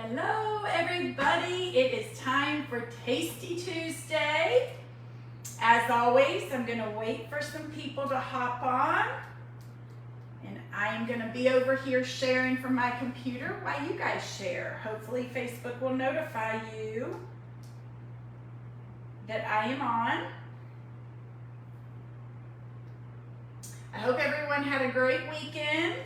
Hello everybody, it is time for Tasty Tuesday. As always, I'm gonna wait for some people to hop on, and I am gonna be over here sharing from my computer while you guys share. Hopefully Facebook will notify you that I am on. I hope everyone had a great weekend.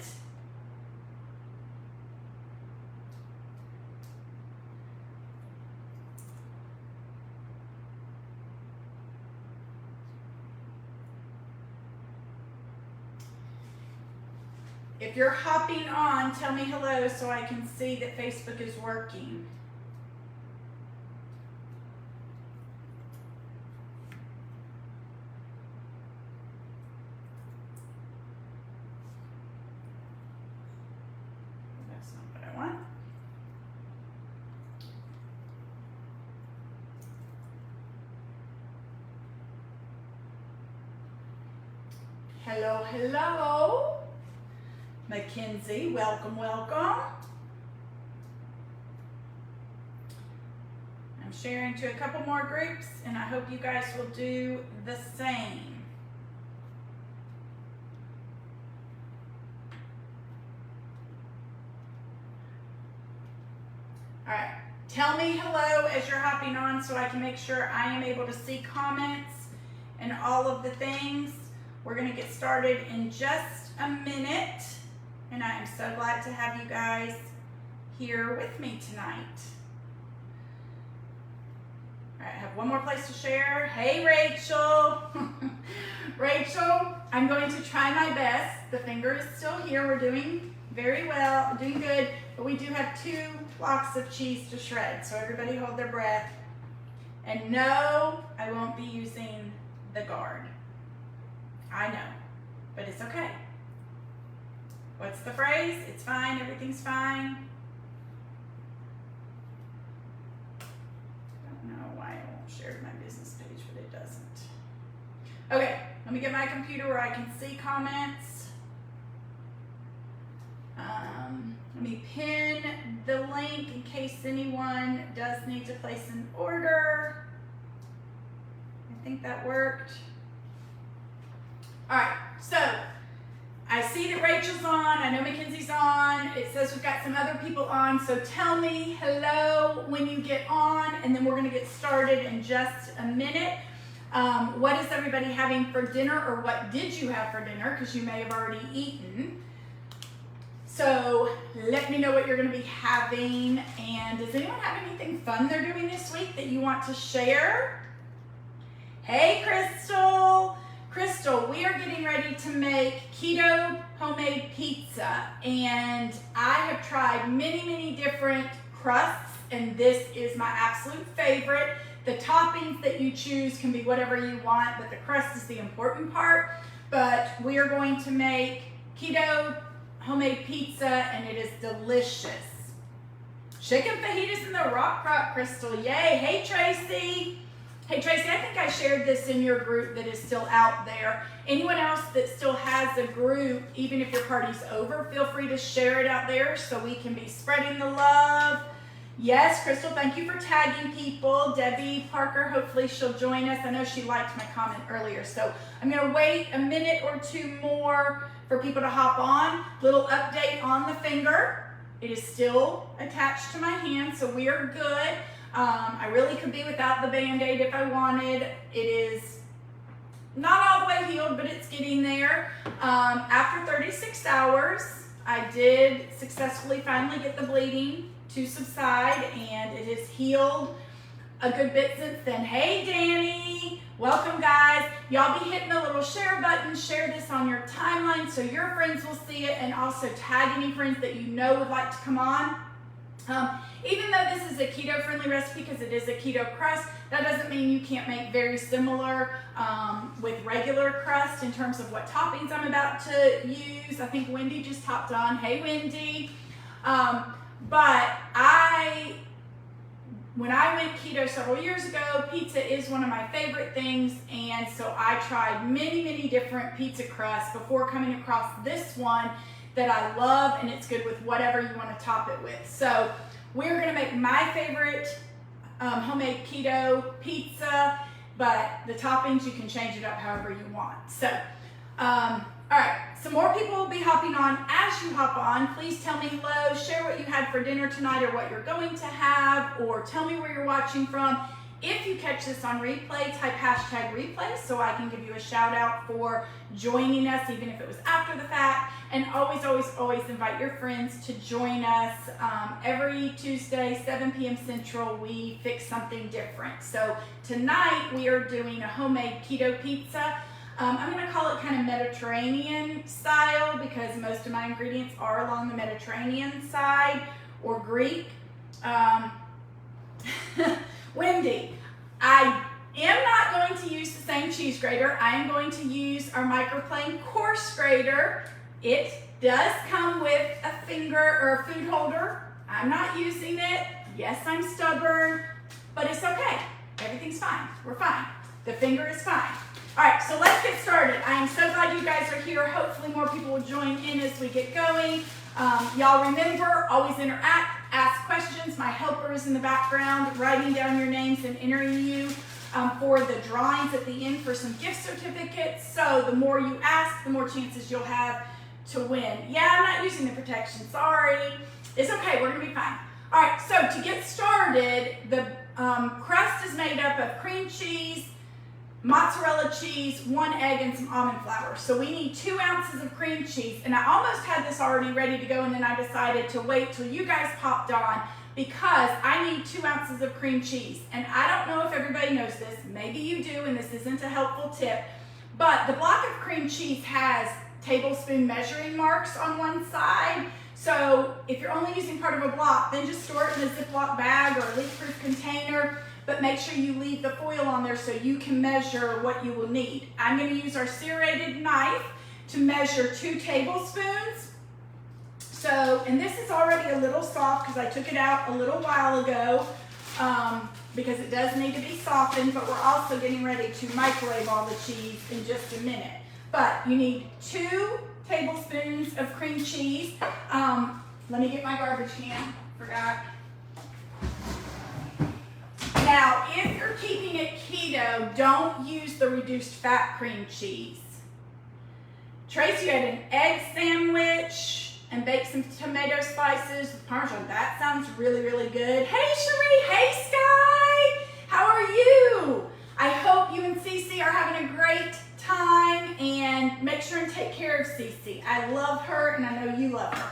If you're hopping on, tell me hello so I can see that Facebook is working. That's not what I want. Hello, hello. Mackenzie, welcome, welcome. I'm sharing to a couple more groups, and I hope you guys will do the same. All right, tell me hello as you're hopping on so I can make sure I am able to see comments and all of the things. We're gonna get started in just a minute. And I am so glad to have you guys here with me tonight. All right, I have one more place to share. Hey, Rachel. Rachel, I'm going to try my best. The finger is still here. We're doing very well, doing good, but we do have 2 blocks of cheese to shred. So everybody hold their breath. And no, I won't be using the guard. I know, but it's okay. What's the phrase? It's fine, everything's fine. I don't know why it won't share to my business page, but it doesn't. Okay, let me get my computer where I can see comments. Let me pin the link in case anyone does need to place an order. I think that worked. All right, so I see that Rachel's on, I know Mackenzie's on, it says we've got some other people on, so tell me hello when you get on, and then we're gonna get started in just a minute. What is everybody having for dinner, or what did you have for dinner, because you may have already eaten. So let me know what you're gonna be having, and does anyone have anything fun they're doing this week that you want to share? Hey, Crystal. Crystal, we are getting ready to make keto homemade pizza, and I have tried many different crusts, and this is my absolute favorite. The toppings that you choose can be whatever you want, but the crust is the important part. But we are going to make keto homemade pizza, and it is delicious. Chicken fajitas in the rock crop, Crystal, yay. Hey, Tracy. Hey Tracy, I think I shared this in your group that is still out there. Anyone else that still has a group, even if your party's over, feel free to share it out there so we can be spreading the love. Yes, Crystal, thank you for tagging people. Debbie Parker, hopefully she'll join us. I know she liked my comment earlier, so I'm gonna wait a minute or 2 more for people to hop on. Little update on the finger. It is still attached to my hand, so we are good. I really could be without the Band-Aid if I wanted. It is not all the way healed, but it's getting there. After 36 hours, I did successfully finally get the bleeding to subside, and it has healed a good bit since then. Hey, Danny. Welcome, guys. Y'all be hitting the little share button. Share this on your timeline so your friends will see it, and also tag any friends that you know would like to come on. Even though this is a keto-friendly recipe because it is a keto crust, that doesn't mean you can't make very similar with regular crust in terms of what toppings I'm about to use. I think Wendy just hopped on. Hey, Wendy. But when I went keto several years ago, pizza is one of my favorite things, and so I tried many different pizza crusts before coming across this one that I love, and it's good with whatever you want to top it with. So we're gonna make my favorite homemade keto pizza, but the toppings, you can change it up however you want. So, all right, so more people will be hopping on. As you hop on, please tell me hello, share what you had for dinner tonight or what you're going to have, or tell me where you're watching from. If you catch this on replay, type hashtag replay so I can give you a shout out for joining us, even if it was after the fact. And always, always, always invite your friends to join us. Every Tuesday, 7 p.m. Central, we fix something different. So tonight we are doing a homemade keto pizza. I'm gonna call it kind of Mediterranean style because most of my ingredients are along the Mediterranean side, or Greek. Wendy, I am not going to use the same cheese grater. I am going to use our microplane coarse grater. It does come with a finger or a food holder. I'm not using it. Yes, I'm stubborn, but it's okay. Everything's fine. We're fine. The finger is fine. All right, so let's get started. I am so glad you guys are here. Hopefully more people will join in as we get going. Y'all remember, always interact, ask questions. My helper is in the background writing down your names and entering you for the drawings at the end for some gift certificates. So the more you ask, the more chances you'll have to win. Yeah, I'm not using the protection, sorry. It's okay, we're gonna be fine. All right, so to get started, the crust is made up of cream cheese, mozzarella cheese, 1 egg, and some almond flour. So we need 2 ounces of cream cheese. And I almost had this already ready to go, and then I decided to wait till you guys popped on because I need 2 ounces of cream cheese. And I don't know if everybody knows this. Maybe you do, and this isn't a helpful tip. But the block of cream cheese has tablespoon measuring marks on one side. So if you're only using part of a block, then just store it in a Ziploc bag or a leak-proof container. But make sure you leave the foil on there so you can measure what you will need. I'm going to use our serrated knife to measure 2 tablespoons. So, and this is already a little soft because I took it out a little while ago because it does need to be softened, but we're also getting ready to microwave all the cheese in just a minute. But you need 2 tablespoons of cream cheese. Let me get my garbage can, forgot. Now, if you're keeping it keto, don't use the reduced fat cream cheese. Tracy had an egg sandwich and baked some tomato slices with Parmesan. That sounds really, really good. Hey, Cherie. Hey, Sky. How are you? I hope you and Cece are having a great time, and make sure and take care of Cece. I love her, and I know you love her.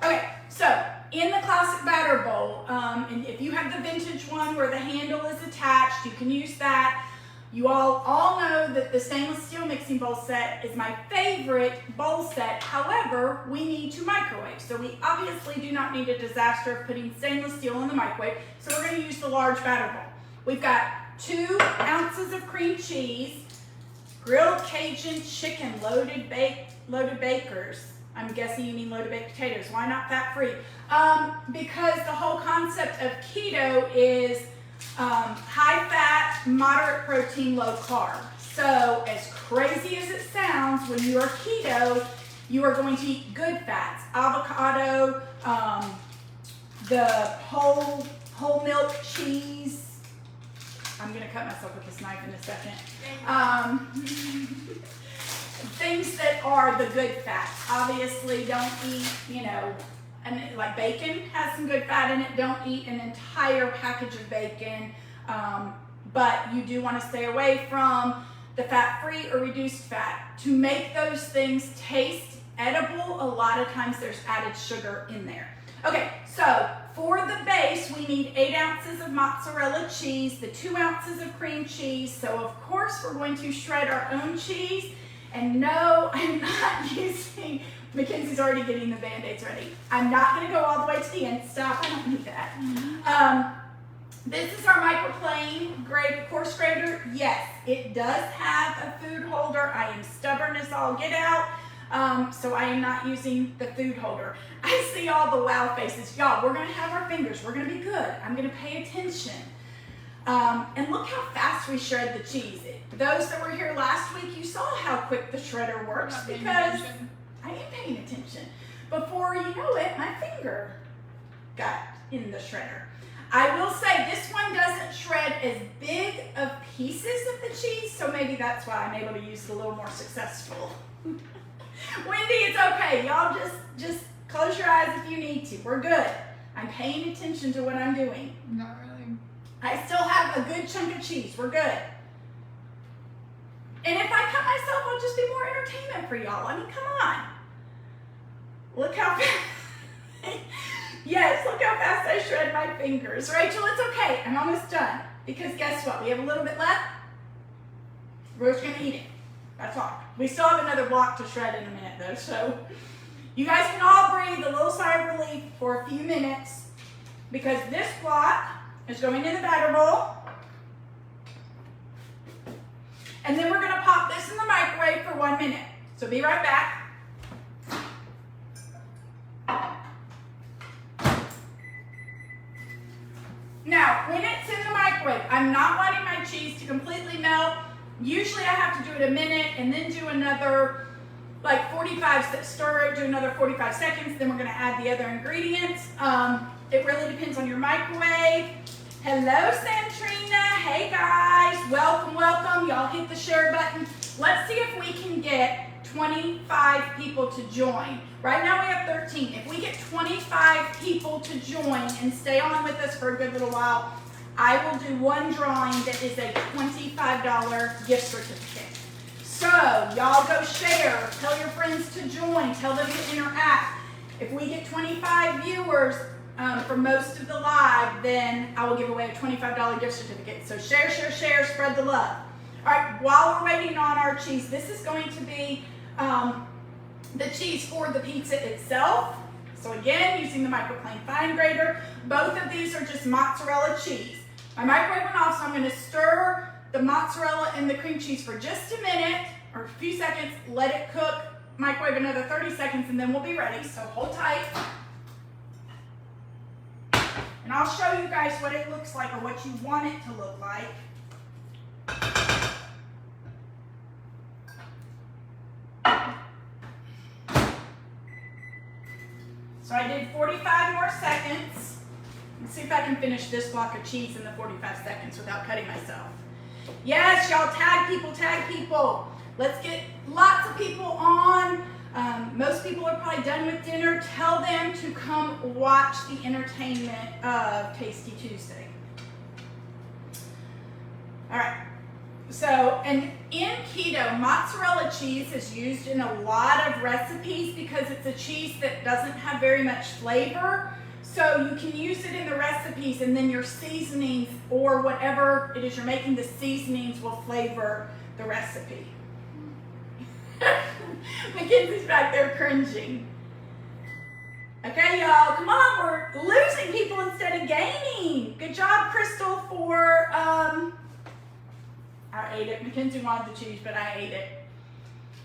Okay, so in the classic batter bowl, and if you have the vintage one where the handle is attached, you can use that. You all know that the stainless steel mixing bowl set is my favorite bowl set. However, we need to microwave. So we obviously do not need a disaster of putting stainless steel in the microwave. So we're going to use the large batter bowl. We've got 2 ounces of cream cheese, grilled Cajun chicken, loaded bakers. I'm guessing you mean loaded baked potatoes. Why not fat-free? Because the whole concept of keto is high fat, moderate protein, low carb. So as crazy as it sounds, when you are keto, you are going to eat good fats, avocado, the whole milk cheese. I'm gonna cut myself with this knife in a second. Things that are the good fats. Obviously, don't eat, and like bacon has some good fat in it. Don't eat an entire package of bacon, but you do want to stay away from the fat-free or reduced fat. To make those things taste edible, a lot of times there's added sugar in there. Okay, so for the base, we need 8 ounces of mozzarella cheese, the 2 ounces of cream cheese. So of course, we're going to shred our own cheese. And no, I'm not using, Mackenzie's already getting the Band-Aids ready. I'm not gonna go all the way to the end. Stop, I don't need that. This is our microplane coarse grater. Yes, it does have a food holder. I am stubborn as all get out. So I am not using the food holder. I see all the wow faces. Y'all, we're gonna have our fingers. We're gonna be good. I'm gonna pay attention. And look how fast we shred the cheese. Those that were here last week, you saw how quick the shredder works because I am paying attention. Before you know it, my finger got in the shredder. I will say this one doesn't shred as big of pieces of the cheese, so maybe that's why I'm able to use it a little more successful. Wendy, it's okay. Y'all just close your eyes if you need to. We're good. I'm paying attention to what I'm doing. Not really. I still have a good chunk of cheese. We're good. And if I cut myself, I'll just be more entertainment for y'all. I mean, come on. Look how fast. Yes, look how fast I shred my fingers. Rachel, it's okay. I'm almost done. Because guess what? We have a little bit left. We're just going to eat it. That's all. We still have another block to shred in a minute, though. So you guys can all breathe a little sigh of relief for a few minutes. Because this block is going in the batter bowl. And then we're going to pop this in the microwave for 1 minute. So be right back. Now, when it's in the microwave, I'm not wanting my cheese to completely melt. Usually I have to do it a minute and then do another like 45, stir it, do another 45 seconds. Then we're going to add the other ingredients. It really depends on your microwave. Hello, Santrina. Hey, guys. Welcome, welcome. Y'all hit the share button. Let's see if we can get 25 people to join. Right now we have 13. If we get 25 people to join and stay on with us for a good little while, I will do one drawing that is a $25 gift certificate. So y'all go share. Tell your friends to join. Tell them to interact. If we get 25 viewers for most of the live, then I will give away a $25 gift certificate. So share, share, share. Spread the love. All right, while we're waiting on our cheese, this is going to be the cheese for the pizza itself. So again, using the microclean fine grater. Both of these are just mozzarella cheese. My microwave went off, so I'm going to stir the mozzarella and the cream cheese for just a minute or a few seconds. Let it cook. Microwave another 30 seconds, and then we'll be ready. So hold tight. And I'll show you guys what it looks like or what you want it to look like. So I did 45 more seconds. Let's see if I can finish this block of cheese in the 45 seconds without cutting myself. Yes, y'all tag people, tag people. Let's get lots of people on. Most people are probably done with dinner. Tell them to come watch the entertainment of Tasty Tuesday. All right. So, and in keto, mozzarella cheese is used in a lot of recipes because it's a cheese that doesn't have very much flavor. So you can use it in the recipes, and then your seasonings or whatever it is you're making, the seasonings will flavor the recipe. Mackenzie's back there cringing. Okay, y'all, come on, we're losing people instead of gaining. Good job, Crystal, for, I ate it. Mackenzie wanted the cheese, but I ate it.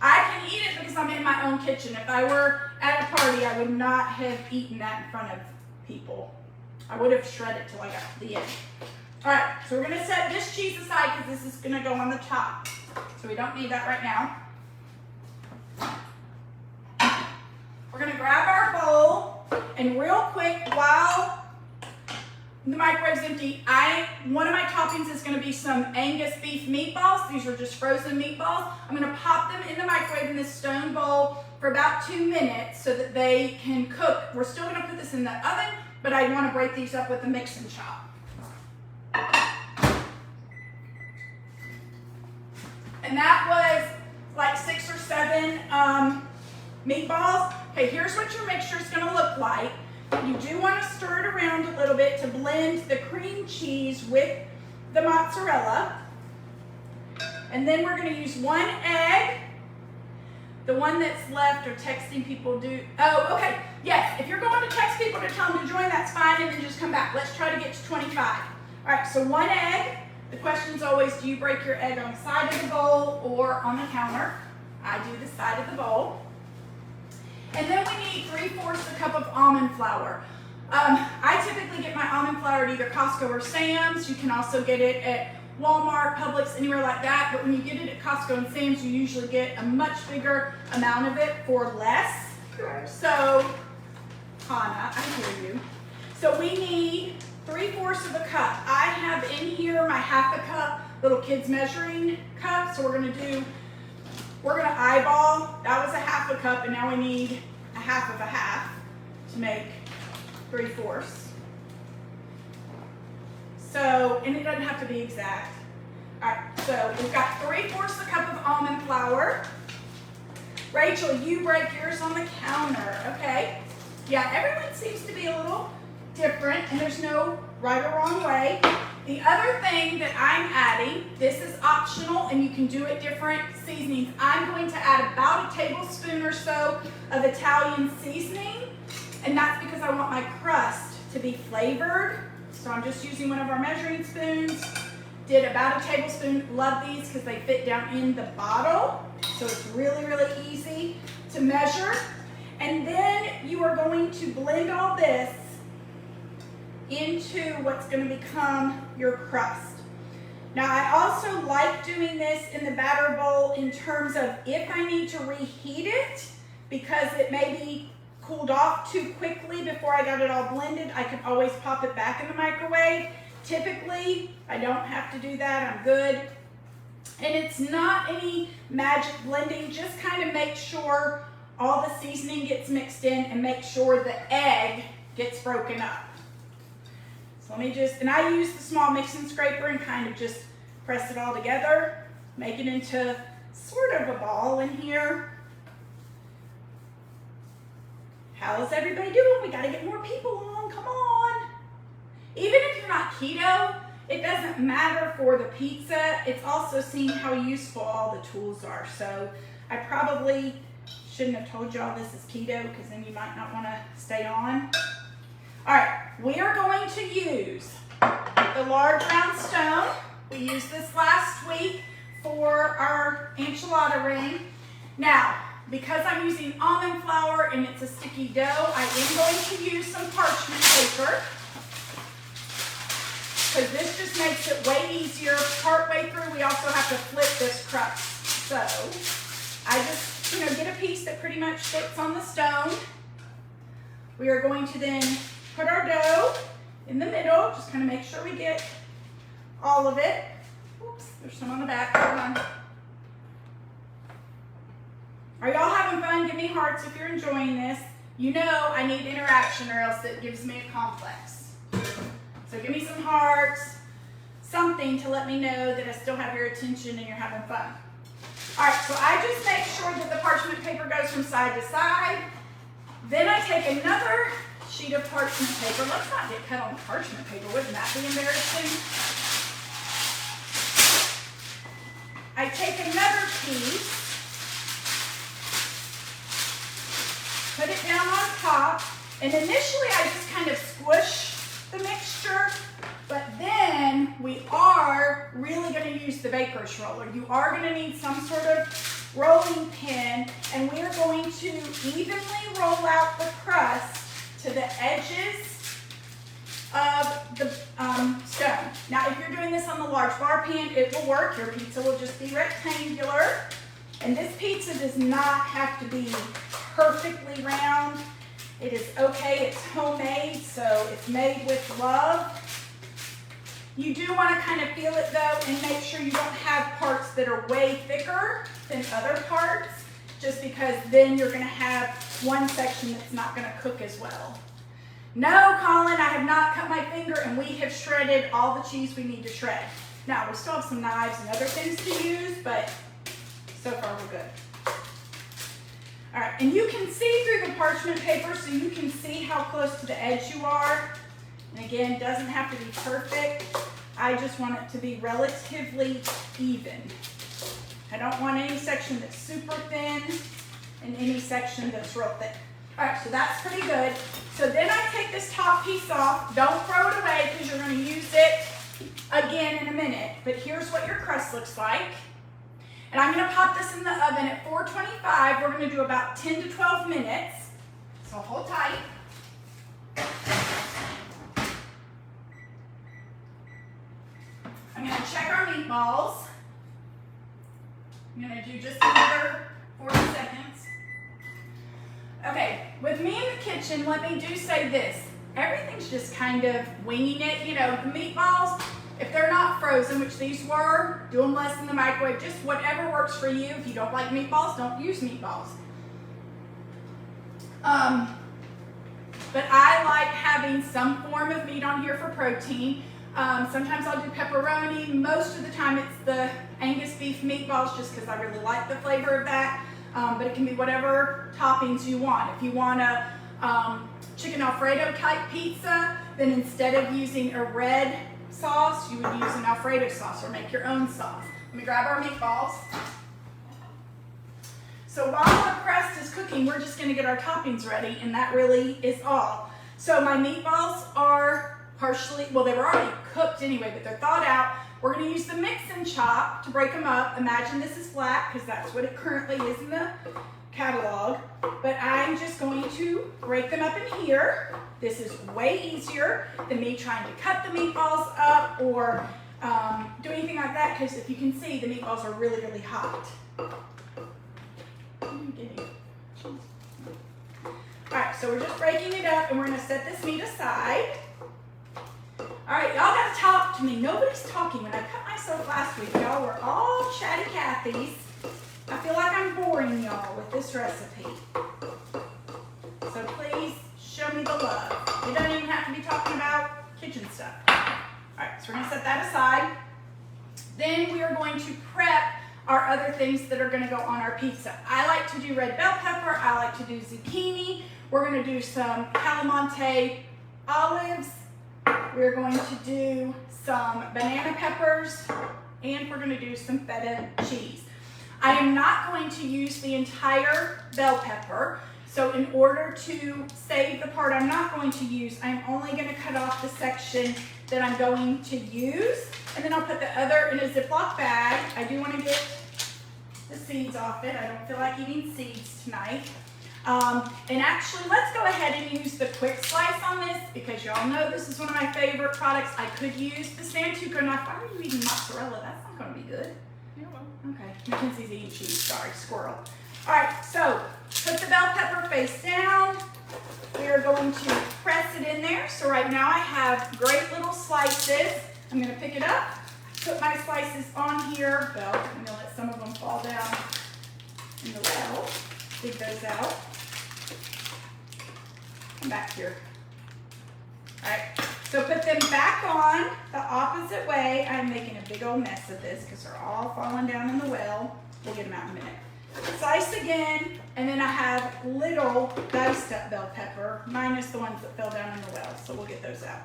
I can eat it because I'm in my own kitchen. If I were at a party, I would not have eaten that in front of people. I would have shredded till I got to the end. All right, so we're gonna set this cheese aside because this is gonna go on the top. So we don't need that right now. We're gonna grab our bowl, and real quick, while the microwave's empty, one of my toppings is gonna be some Angus beef meatballs. These are just frozen meatballs. I'm gonna pop them in the microwave in this stone bowl for about 2 minutes so that they can cook. We're still gonna put this in the oven, but I wanna break these up with a mix and chop. And that was like 6 or 7 meatballs. Okay, here's what your mixture is gonna look like. You do want to stir it around a little bit to blend the cream cheese with the mozzarella. And then we're going to use 1 egg. The one that's left or texting people do. Oh, okay. Yes, if you're going to text people to tell them to join, that's fine, and then just come back. Let's try to get to 25. All right, so 1 egg. The question is always, do you break your egg on the side of the bowl or on the counter? I do the side of the bowl. And then we need 3/4 a cup of almond flour. I typically get my almond flour at either Costco or Sam's. You can also get it at Walmart, Publix, anywhere like that. But when you get it at Costco and Sam's, you usually get a much bigger amount of it for less. So, Hannah, I hear you. So we need 3/4 of a cup. I have in here my 1/2 cup little kids measuring cup. So we're gonna eyeball. That was a 1/2 cup, and now we need a 1/2 of a 1/2 to make 3/4. So, and it doesn't have to be exact. All right, so we've got 3/4 a cup of almond flour. Rachel, you break yours on the counter, okay? Yeah, everyone seems to be a little different, and there's no right or wrong way. The other thing that I'm adding, this is optional, and you can do it different seasonings. I'm going to add about a tablespoon or so of Italian seasoning, and that's because I want my crust to be flavored. So I'm just using one of our measuring spoons. Did about a tablespoon. Love these because they fit down in the bottle. So it's really, really easy to measure. And then you are going to blend all this into what's going to become your crust. Now I also like doing this in the batter bowl in terms of if I need to reheat it because it may be cooled off too quickly before I got it all blended, I can always pop it back in the microwave. Typically, I don't have to do that, I'm good. And it's not any magic blending, just kind of make sure all the seasoning gets mixed in and make sure the egg gets broken up. So let me just, and I use the small mixing scraper and kind of just press it all together, make it into sort of a ball in here. How's everybody doing? We gotta get more people on, come on. Even if you're not keto, it doesn't matter for the pizza. It's also seeing how useful all the tools are. So I probably shouldn't have told y'all this is keto because then you might not wanna stay on. All right, we are going to use the large round stone. We used this last week for our enchilada ring. Now, because I'm using almond flour and it's a sticky dough, I am going to use some parchment paper because this just makes it way easier. Partway through, we also have to flip this crust. So I just, get a piece that pretty much fits on the stone. We are going to then put our dough in the middle, just kind of make sure we get all of it. Oops, there's some on the back, hold on. Are y'all having fun? Give me hearts if you're enjoying this. You know I need interaction or else it gives me a complex. So give me some hearts, something to let me know that I still have your attention and you're having fun. All right, so I just make sure that the parchment paper goes from side to side. Then I take another sheet of parchment paper. Let's not get cut on the parchment paper. Wouldn't that be embarrassing? I take another piece, put it down on top, and initially I just kind of squish the mixture, but then we are really going to use the baker's roller. You are going to need some sort of rolling pin, and we are going to evenly roll out the crust to the edges of the stone. Now, if you're doing this on the large bar pan, it will work. Your pizza will just be rectangular. And this pizza does not have to be perfectly round. It is okay, it's homemade, so it's made with love. You do want to kind of feel it though and make sure you don't have parts that are way thicker than other parts, just because then you're going to have one section that's not going to cook as well. No, Colin, I have not cut my finger and we have shredded all the cheese we need to shred. Now, we still have some knives and other things to use, but so far we're good. All right, and you can see through the parchment paper so you can see how close to the edge you are. And again, it doesn't have to be perfect. I just want it to be relatively even. I don't want any section that's super thin and any section that's real thick. All right, so that's pretty good. So then I take this top piece off. Don't throw it away because you're going to use it again in a minute. But here's what your crust looks like. And I'm going to pop this in the oven at 425. We're going to do about 10 to 12 minutes. So hold tight. I'm going to check our meatballs. I'm going to do just another 40 seconds. Okay, with me in the kitchen, let me do say this. everything's just kind of winging it. You know, the meatballs, if they're not frozen, which these were, do them less in the microwave, just whatever works for you. If you don't like meatballs, don't use meatballs. But I like having some form of meat on here for protein. Sometimes I'll do pepperoni. Most of the time it's the Angus beef meatballs just because I really like the flavor of that. But it can be whatever toppings you want. If you want a chicken Alfredo type pizza, then instead of using a red sauce, you would use an Alfredo sauce or make your own sauce. Let me grab our meatballs. So while the crust is cooking, we're just gonna get our toppings ready, and that really is all. So my meatballs are partially, well, they were already cooked anyway, but they're thawed out. We're gonna use the mix and chop to break them up. Imagine this is flat, because that's what it currently is in the catalog. But I'm just going to break them up in here. This is way easier than me trying to cut the meatballs up or do anything like that, because if you can see, the meatballs are really, really hot. Alright, so we're just breaking it up and we're going to set this meat aside. Alright, y'all got to talk to me. Nobody's talking. When I cut myself last week, y'all were all chatty Cathy's. I feel like I'm boring y'all with this recipe. So please show me the love. You don't even have to be talking about kitchen stuff. Alright, so we're going to set that aside. Then we are going to prep our other things that are going to go on our pizza. I like to do red bell pepper. I like to do zucchini. We're going to do some Calamante olives. We're going to do some banana peppers, and we're going to do some feta cheese. I am not going to use the entire bell pepper, so in order to save the part I'm not going to use, I'm only going to cut off the section that I'm going to use, and then I'll put the other in a Ziploc bag. I do want to get the seeds off it. I don't feel like eating seeds tonight. And actually, let's go ahead and use the quick slice on this, because y'all know this is one of my favorite products. I could use the Santuco knife. Why are you eating mozzarella? That's not going to be good. Okay, Mackenzie's eating cheese. Sorry, squirrel. All right, so put the bell pepper face down. We are going to press it in there. So right now I have great little slices. I'm going to pick it up, put my slices on here. Well, I'm going to let some of them fall down in the well. Dig those out. Come back here. All right, so put them back on the opposite way. I'm making a big old mess of this because they're all falling down in the well. We'll get them out in a minute. Slice again, and then I have little diced up bell pepper, minus the ones that fell down in the well, so we'll get those out.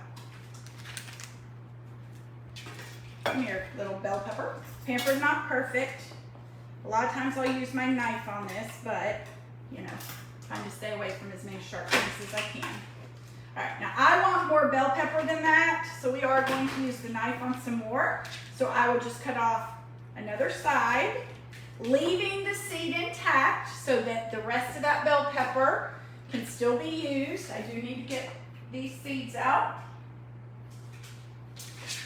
Come here, little bell pepper. Pampered, not perfect. A lot of times I'll use my knife on this, but, you know, trying to stay away from as many sharp things as I can. All right, now I want more bell pepper than that, so we are going to use the knife on some more. So I will just cut off another side, leaving the seed intact so that the rest of that bell pepper can still be used. I do need to get these seeds out.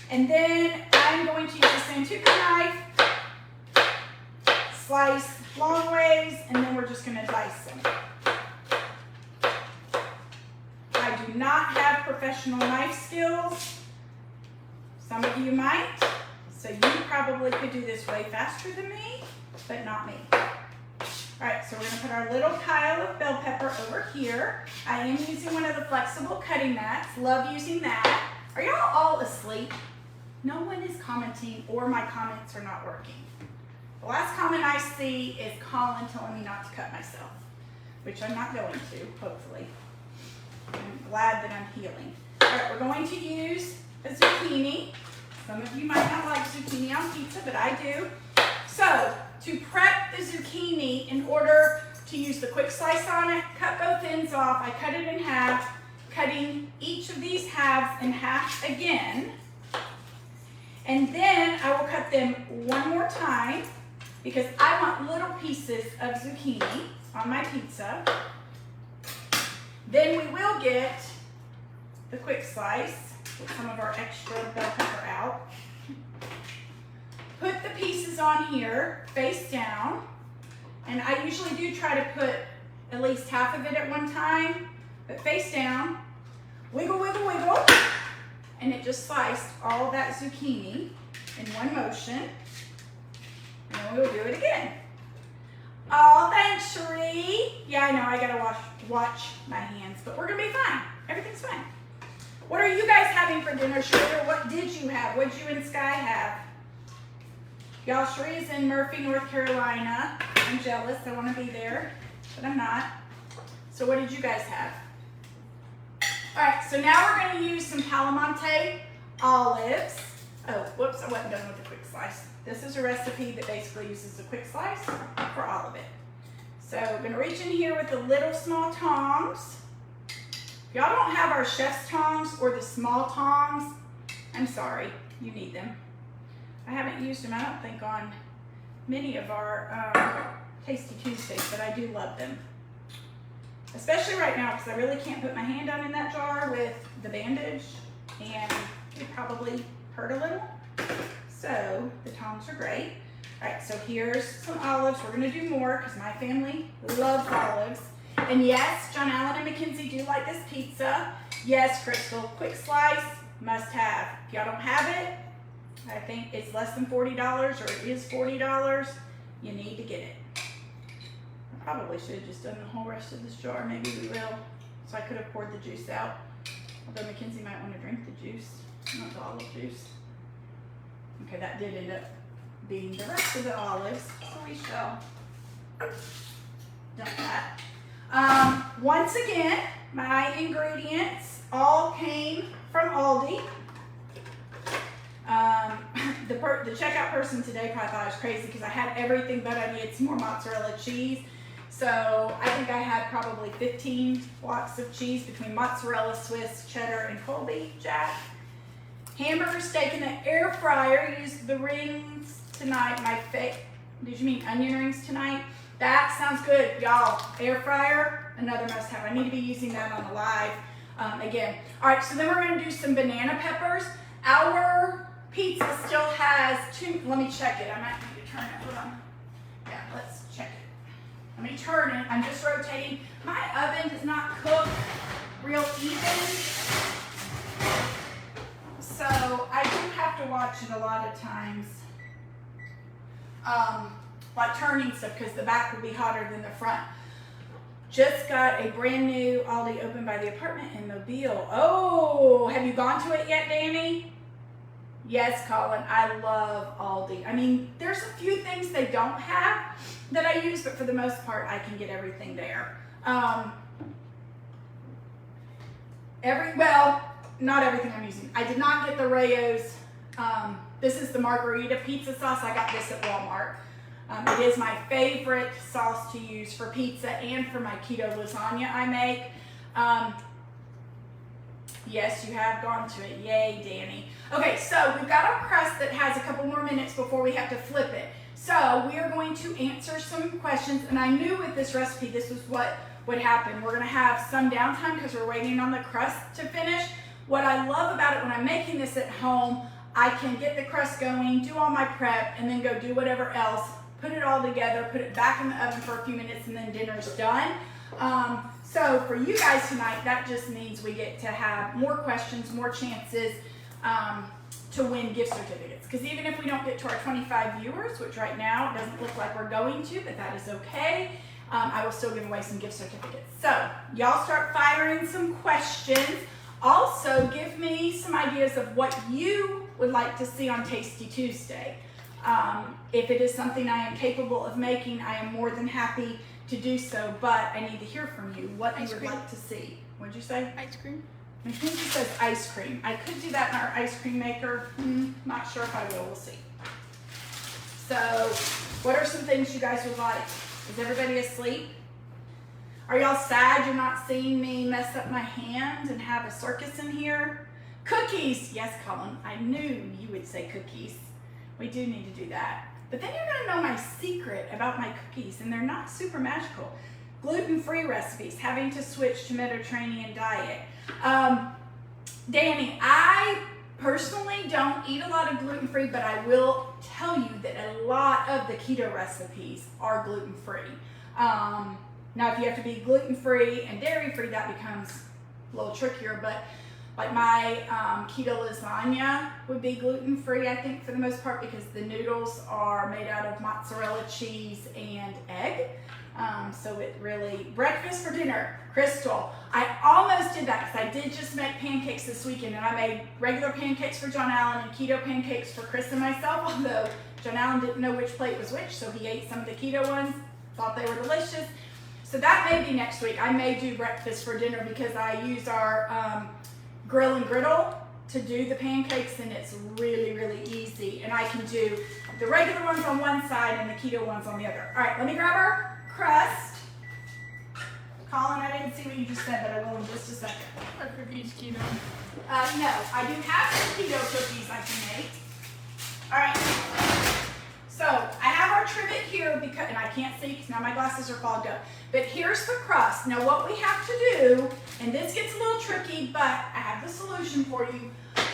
And then I'm going to use a Santuco knife, slice long ways, and then we're just going to dice them. I do not have professional knife skills. Some of you might, so you probably could do this way faster than me, but not me. All right, so we're going to put our little pile of bell pepper over here. I am using one of the flexible cutting mats. Love using that. Are y'all all asleep? No one is commenting, or my comments are not working. The last comment I see is Colin telling me not to cut myself, which I'm not going to, hopefully. I'm glad that I'm healing. All right, we're going to use a zucchini. Some of you might not like zucchini on pizza, but I do. So, to prep the zucchini, in order to use the quick slice on it, cut both ends off. I cut it in half, cutting each of these halves in half again. And then I will cut them one more time because I want little pieces of zucchini on my pizza. Then we will get the quick slice, get some of our extra bell pepper out. Put the pieces on here face down, and I usually do try to put at least half of it at one time, but face down. wiggle, wiggle, wiggle. And it just sliced all that zucchini in one motion. And then we will do it again. Oh, thanks, Cherie. Yeah, I know, I gotta watch my hands, but we're gonna be fine. Everything's fine. What are you guys having for dinner, Cherie? Or what did you have? What did you and Sky have? Y'all, Cherie is in Murphy, North Carolina. I'm jealous, I wanna be there, but I'm not. So what did you guys have? All right, so now we're gonna use some Calamante Olives. Oh, whoops, I wasn't done with the quick slice. This is a recipe that basically uses a quick slice for all of it. So I'm gonna reach in here with the little small tongs. If y'all don't have our chef's tongs or the small tongs, I'm sorry, you need them. I haven't used them, I don't think, on many of our Tasty Tuesdays, but I do love them. Especially right now, because I really can't put my hand down in that jar with the bandage, and it probably hurt a little. So the tongs are great. All right, so here's some olives. We're gonna do more because my family loves olives. And yes, John Allen and Mackenzie do like this pizza. Yes, Crystal, quick slice, must have. If y'all don't have it, I think it's less than $40 or it is $40, you need to get it. I probably should have just done the whole rest of this jar. Maybe we will. So I could have poured the juice out. Although Mackenzie might want to drink the juice, not the olive juice. Okay, that did end up being the rest of the olives. So we shall dump that. Once again, my ingredients all came from Aldi. The checkout person today probably thought I was crazy because I had everything, but I needed some more mozzarella cheese. So I think I had probably 15 blocks of cheese between mozzarella, Swiss, cheddar, and Colby Jack. Hamburger steak in the air fryer. Used the rings tonight. Did you mean onion rings tonight? That sounds good, y'all. Air fryer, another must-have. I need to be using that on the live again. All right, so then we're going to do some banana peppers. Our pizza still has two. Let me check it. I might need to turn it. Hold on. Yeah, let's check it. Let me turn it. I'm just rotating. My oven does not cook real even. So I do have to watch it a lot of times. Like turning stuff because the back will be hotter than the front. Just got a brand new Aldi opened by the apartment in Mobile. Oh, have you gone to it yet, Danny? Yes, Colin, I love Aldi. I mean, there's a few things they don't have that I use, but for the most part, I can get everything there. Well, not everything I'm using. I did not get the Rayo's. This is the Margarita pizza sauce. I got this at Walmart. It is my favorite sauce to use for pizza and for my keto lasagna I make. Yes, you have gone to it. Yay, Danny. Okay, so we've got our crust that has a couple more minutes before we have to flip it. So we are going to answer some questions, and I knew with this recipe this was what would happen. We're gonna have some downtime because we're waiting on the crust to finish. What I love about it when I'm making this at home, I can get the crust going, do all my prep, and then go do whatever else, put it all together, put it back in the oven for a few minutes, and then dinner's done. So for you guys tonight, that just means we get to have more questions, more chances to win gift certificates. Because even if we don't get to our 25 viewers, which right now it doesn't look like we're going to, but that is okay, I will still give away some gift certificates. So y'all start firing some questions. Also, give me some ideas of what you would like to see on Tasty Tuesday. If it is something I am capable of making, I am more than happy to do so, but I need to hear from you what you would like to see. What'd you say? Ice cream. Mackenzie says ice cream. I could do that in our ice cream maker. Not sure if I will. We'll see. So, what are some things you guys would like? Is everybody asleep? Are y'all sad you're not seeing me mess up my hand and have a circus in here? Cookies! Yes, Colin, I knew you would say cookies. We do need to do that. But then you're gonna know my secret about my cookies, and they're not super magical. Gluten-free recipes, having to switch to Mediterranean diet. Danny, I personally don't eat a lot of gluten-free, but I will tell you that a lot of the keto recipes are gluten-free. Now, if you have to be gluten-free and dairy-free, that becomes a little trickier, but like my keto lasagna would be gluten-free, I think, for the most part, because the noodles are made out of mozzarella cheese and egg. So it really, breakfast for dinner, Crystal. I almost did that because I did just make pancakes this weekend, and I made regular pancakes for John Allen and keto pancakes for Chris and myself, although John Allen didn't know which plate was which, so he ate some of the keto ones, thought they were delicious. So that may be next week. I may do breakfast for dinner because I use our grill and griddle to do the pancakes, and it's really, really easy. And I can do the regular ones on one side and the keto ones on the other. All right, let me grab our crust. Colin, I didn't see what you just said, but I will in just a second. Are cookies keto? No, I do have some keto cookies I can make. All right. So I have our trivet here because, and I can't see because now my glasses are fogged up. But here's the crust. Now what we have to do, and this gets a little tricky, but I have the solution for you.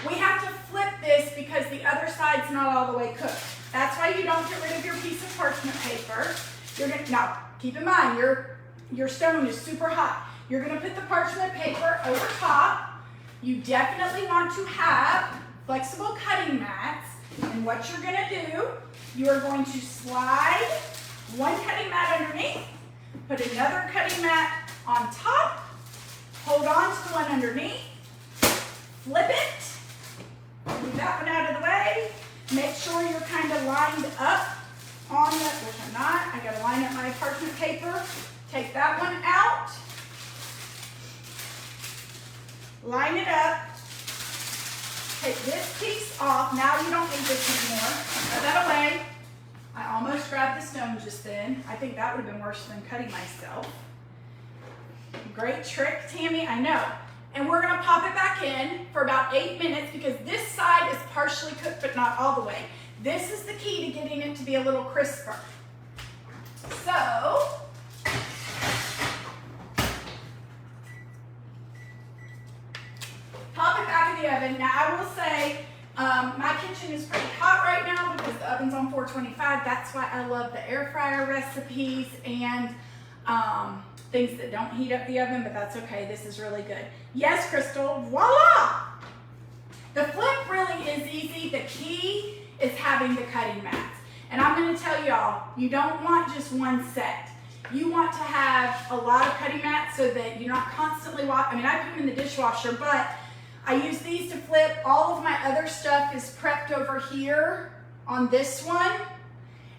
We have to flip this because the other side's not all the way cooked. That's why you don't get rid of your piece of parchment paper. You're gonna, now keep in mind, your stone is super hot. You're gonna put the parchment paper over top. You definitely want to have flexible cutting mats. And what you're gonna do, you are going to slide one cutting mat underneath, put another cutting mat on top, hold on to the one underneath, flip it, move that one out of the way, make sure you're kind of lined up on the, which I'm not, I gotta line up my parchment paper, take that one out, line it up, take this piece off. Now you don't need this anymore. Throw that away. I almost grabbed the stone just then. I think that would have been worse than cutting myself. Great trick, Tammy, I know. And we're gonna pop it back in for about 8 minutes because this side is partially cooked, but not all the way. This is the key to getting it to be a little crisper. So, pop it back in the oven. Now I will say, my kitchen is pretty hot right now because the oven's on 425. That's why I love the air fryer recipes and things that don't heat up the oven, but that's okay. This is really good. Yes, Crystal, voila! The flip really is easy. The key is having the cutting mats. And I'm gonna tell y'all, you don't want just one set. You want to have a lot of cutting mats so that you're not constantly washing. I mean, I put them in the dishwasher, but I use these to flip. All of my other stuff is prepped over here on this one,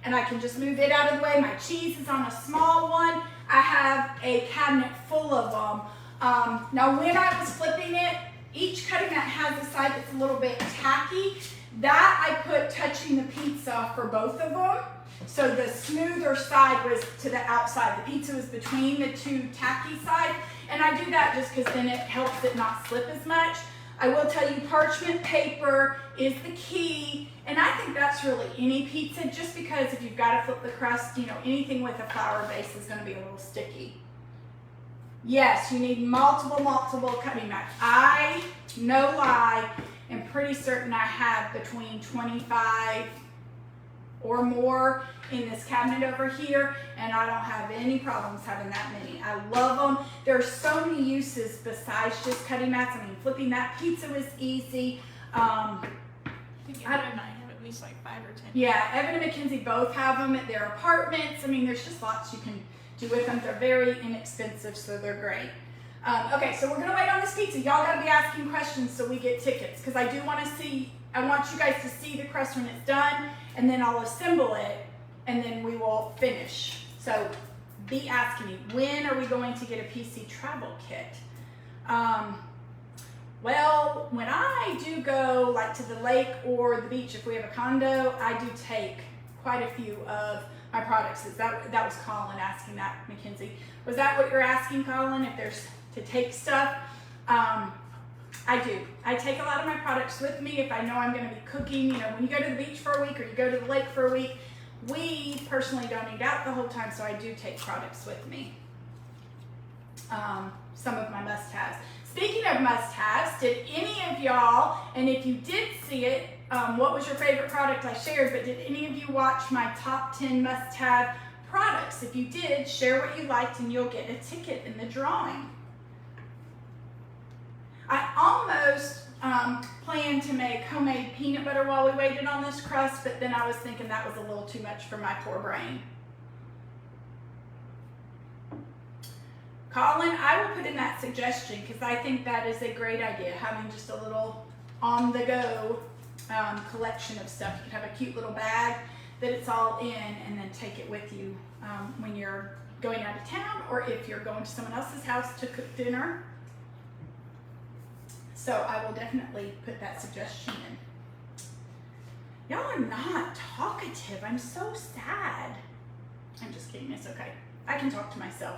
and I can just move it out of the way. My cheese is on a small one. I have a cabinet full of them. Now, when I was flipping it, each cutting mat has a side that's a little bit tacky. That I put touching the pizza for both of them. So the smoother side was to the outside. The pizza was between the two tacky sides. And I do that just because then it helps it not slip as much. I will tell you, parchment paper is the key. And I think that's really any pizza, just because if you've got to flip the crust, you know, anything with a flour base is going to be a little sticky. Yes, you need multiple cutting mats. I, no lie, am pretty certain I have between 25 or more in this cabinet over here, and I don't have any problems having that many. I love them. There are so many uses besides just cutting mats. I mean, flipping that pizza was easy. I think Evan and I have at least like 5 or 10. Yeah, Evan and Mackenzie both have them at their apartments. I mean, there's just lots you can do with them. They're very inexpensive, so they're great. Okay, so we're gonna wait on this pizza. Y'all gotta be asking questions so we get tickets, because I do want to see, I want you guys to see the crust when it's done, and then I'll assemble it, and then we will finish. So be asking me, when are we going to get a PC travel kit? Well, when I do go like to the lake or the beach, if we have a condo, I do take quite a few of my products. That was Colin asking that, Mackenzie. Was that what you're asking, Colin, if there's to take stuff? I do. I take a lot of my products with me if I know I'm going to be cooking. You know, when you go to the beach for a week or you go to the lake for a week, we personally don't eat out the whole time, so I do take products with me. Some of my must-haves. Speaking of must-haves, did any of y'all, and if you did see it, what was your favorite product I shared, but did any of you watch my top 10 must-have products? If you did, share what you liked and you'll get a ticket in the drawing. almost planned to make homemade peanut butter while we waited on this crust, but then I was thinking that was a little too much for my poor brain. Colin, I will put in that suggestion because I think that is a great idea, having just a little on-the-go collection of stuff. You could have a cute little bag that it's all in and then take it with you when you're going out of town or if you're going to someone else's house to cook dinner. So I will definitely put that suggestion in. Y'all are not talkative. I'm so sad. I'm just kidding. It's okay. I can talk to myself.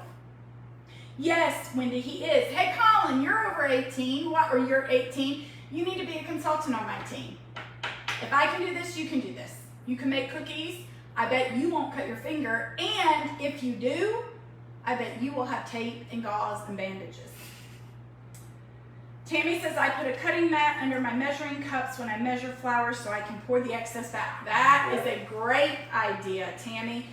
Yes, Wendy, he is. Hey, Colin, you're over 18, or you're 18. You need to be a consultant on my team. If I can do this, you can do this. You can make cookies. I bet you won't cut your finger. And if you do, I bet you will have tape and gauze and bandages. Tammy says, I put a cutting mat under my measuring cups when I measure flour so I can pour the excess back. That is a great idea, Tammy.